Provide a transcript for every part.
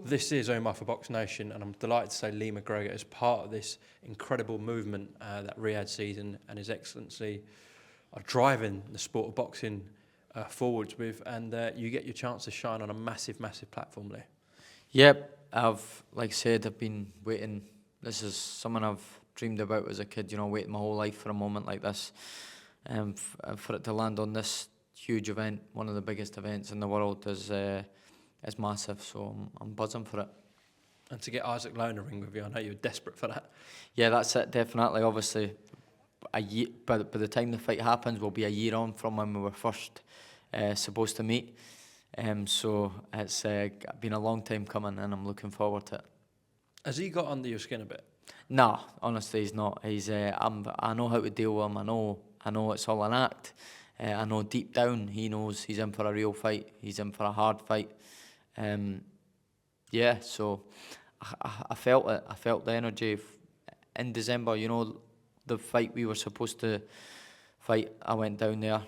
This is Umar for BoxNation, and I'm delighted to say Lee McGregor is part of this incredible movement that Riyadh season and His Excellency are driving the sport of boxing forwards with, and you get your chance to shine on a massive, massive platform, Lee. Yep, like I said, I've been waiting. This is something I've dreamed about as a kid, waiting my whole life for a moment like this. For it to land on this huge event, one of the biggest events in the world, is massive. So I'm buzzing for it. And to get Isaac Lowe in the ring with you, I know you were desperate for that. Yeah, that's it, definitely. Obviously, a year, by the time the fight happens, we'll be a year on from when we were first supposed to meet. So it's been a long time coming, and I'm looking forward to it. Has he got under your skin a bit? Nah, honestly, he's not. I know how to deal with him. I know it's all an act. I know deep down he knows he's in for a real fight. He's in for a hard fight. So I felt it. I felt the energy in December. The fight we were supposed to fight, I went down there.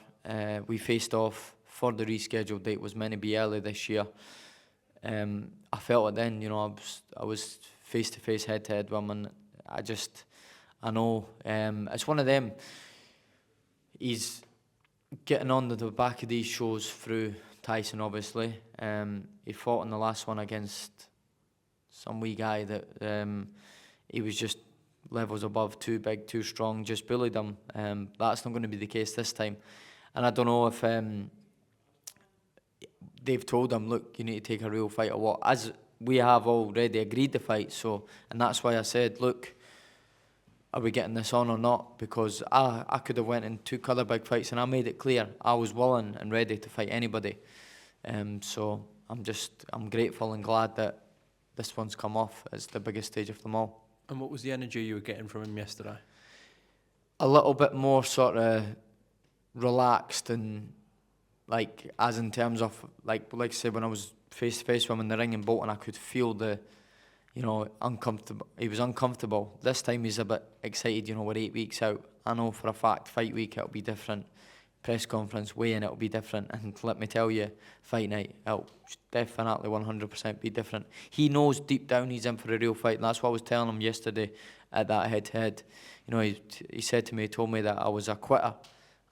We faced off for the rescheduled date. Was meant to be early this year. I felt it then. I was face to face, head to head with him, and I know it's one of them. He's getting on the back of these shows through Tyson, obviously. He fought in the last one against some wee guy that he was just levels above, too big, too strong, just bullied him. That's not going to be the case this time. And I don't know if they've told him, look, you need to take a real fight or what, as we have already agreed to fight. And that's why I said, look, are we getting this on or not? Because I could have went in 2 colour big fights, and I made it clear I was willing and ready to fight anybody. So I'm grateful and glad that this one's come off. It's the biggest stage of them all. And what was the energy you were getting from him yesterday? A little bit more sort of relaxed, and as in terms of like I said, when I was face to face with him in the ring in Bolton, I could feel the uncomfortable. He was uncomfortable. This time he's a bit excited. We're 8 weeks out. I know for a fact fight week it'll be different. Press conference, weigh-in, it'll be different. And let me tell you, fight night, it'll definitely 100% be different. He knows deep down he's in for a real fight. And that's what I was telling him yesterday at that head-to-head. He said to me, he told me that I was a quitter.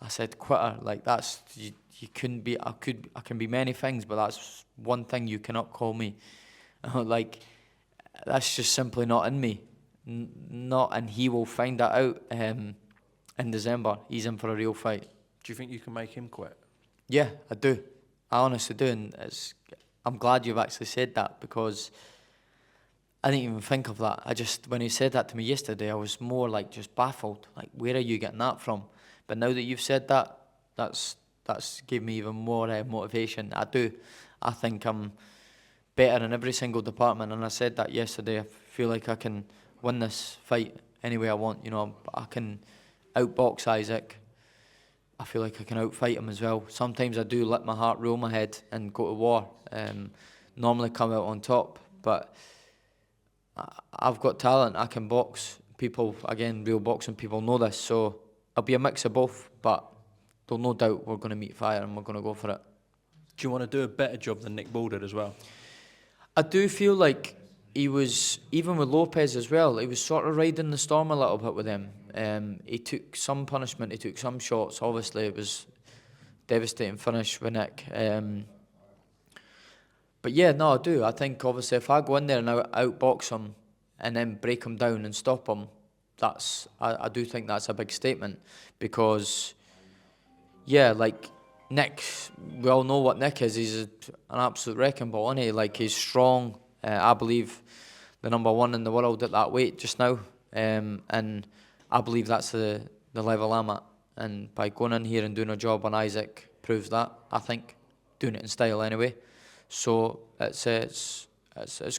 I said, quitter, that's, you couldn't be, I can be many things, but that's one thing you cannot call me. That's just simply not in me. And he will find that out in December. He's in for a real fight. Do you think you can make him quit? Yeah, I do. I honestly do. And I'm glad you've actually said that, because I didn't even think of that. When he said that to me yesterday, I was more just baffled. Where are you getting that from? But now that you've said that, that's gave me even more motivation. I do. I think I'm better in every single department, and I said that yesterday. I feel like I can win this fight any way I want. I can outbox Isaac. I feel like I can outfight him as well. Sometimes I do let my heart rule my head and go to war. Normally come out on top, but I've got talent. I can box. People, again, real boxing people know this, so I'll be a mix of both, but there'll no doubt we're going to meet fire and we're going to go for it. Do you want to do a better job than Nick Ball did as well? I do feel like he was, even with Lopez as well, he was sort of riding the storm a little bit with him. He took some punishment, he took some shots. Obviously, it was a devastating finish with Nick. But yeah, no, I do. I think, obviously, if I go in there and outbox him and then break him down and stop him, I do think that's a big statement. Because, yeah, Nick, we all know what Nick is. He's an absolute wrecking ball, isn't he? He's strong. I believe the number 1 in the world at that weight just now. And I believe that's the level I'm at. And by going in here and doing a job on Isaac proves that, I think. Doing it in style anyway. So it's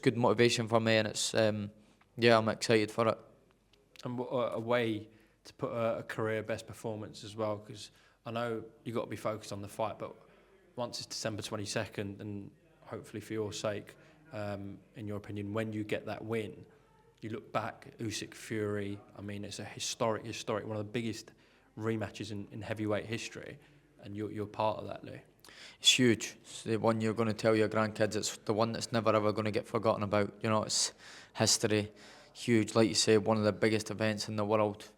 good motivation for me, and it's I'm excited for it. And a way to put a career best performance as well, because I know you've got to be focused on the fight, but once it's December 22nd, and hopefully for your sake, in your opinion, when you get that win, you look back, Usyk Fury, I mean, it's a historic, one of the biggest rematches in heavyweight history, and you're part of that, Lou. it's huge. It's the one you're going to tell your grandkids. It's the one that's never ever going to get forgotten about. You know, it's history, huge. Like you say, one of the biggest events in the world,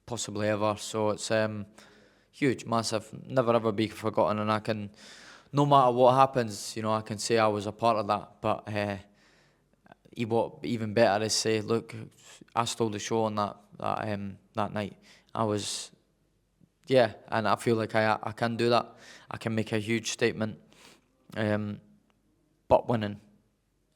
possibly ever. So it's huge, massive, never ever be forgotten. And I can, no matter what happens, you know, I can say I was a part of that. But what even better is say, look, I stole the show on that night. I was, yeah, and I feel like I can do that. I can make a huge statement, but winning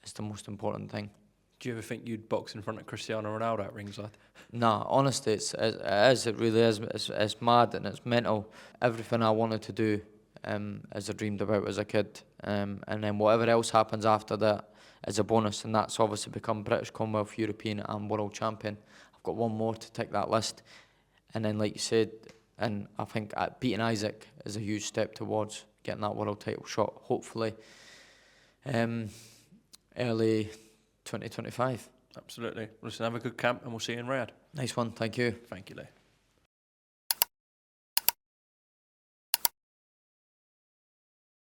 is the most important thing. Do you ever think you'd box in front of Cristiano Ronaldo at ringside? Nah, honestly, it really is. It's mad and it's mental. Everything I wanted to do, as I dreamed about as a kid, and then whatever else happens after that is a bonus, and that's obviously become British, Commonwealth, European, and World Champion. I've got one more to tick that list, and then like you said, and I think beating Isaac is a huge step towards getting that world title shot. Hopefully, early 2025. Absolutely. Listen, have a good camp and we'll see you in Riyadh. Nice one, thank you. Thank you, Lee.